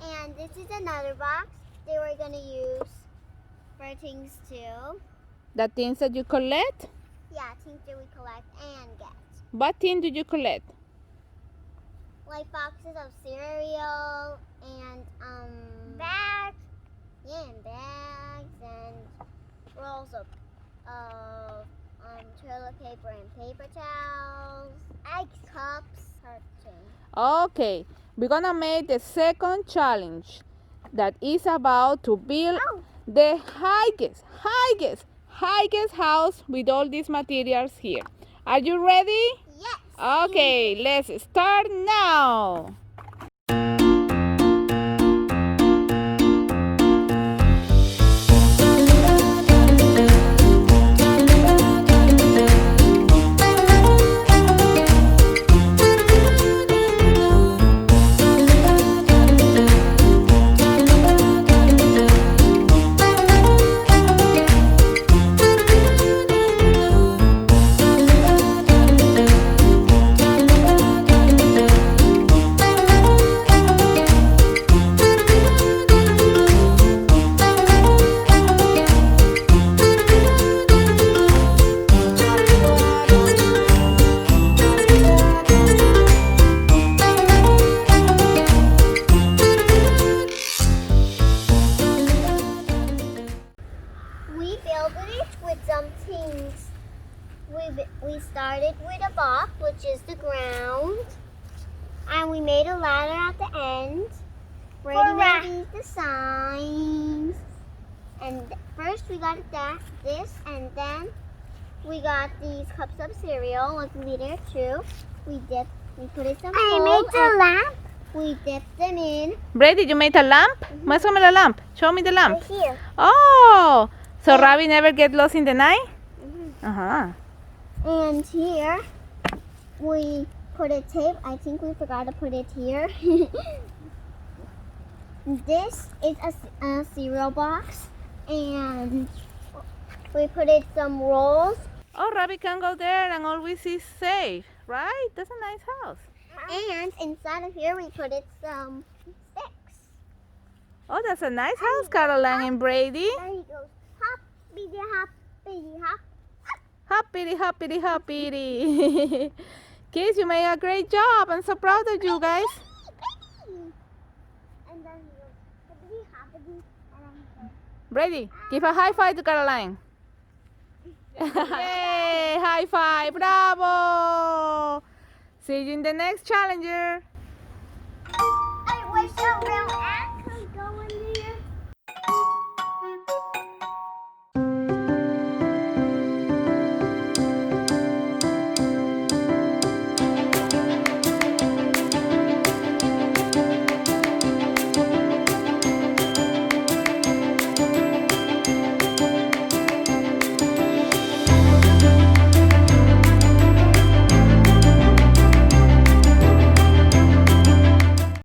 And this is another box they were going to use for things too. The things that you collect? Yeah, things that we collect and get. What thing did you collect? Like boxes of cereal and bags. Yeah, and bags and rolls of toilet paper and paper towels, eggs, cups, cartons. Okay, we're gonna make the second challenge that is about to build the highest house with all these materials here. Are you ready? Yes. Okay, let's start now. We built it with some things. We started with a box, which is the ground, and we made a ladder at the end. Ready made the signs, and first we got this, and then we got these cups of cereal, like liter 2. We put it some I made the lamp. We dipped them in. Brady, you made a lamp? Muéstrame la lamp. Show me the lamp. Right here. Oh, so Rabbit never get lost in the night? Uh-huh. And here we put a tape. I think we forgot to put it here. This is a cereal box, and we put it some rolls. Oh, Rabbit can go there and always is safe, right? That's a nice house. And inside of here we put it some sticks. Oh, that's a nice house, Caroline and Brady. There he goes. Hoppity hoppity hop. Hoppity, hoppity, hoppity. Kids, you made a great job. I'm so proud of you guys. And then he goes hoppity hoppity, and then he goes. Brady, give a high five to Caroline. Yay! High five! Bravo! See you in the next challenger.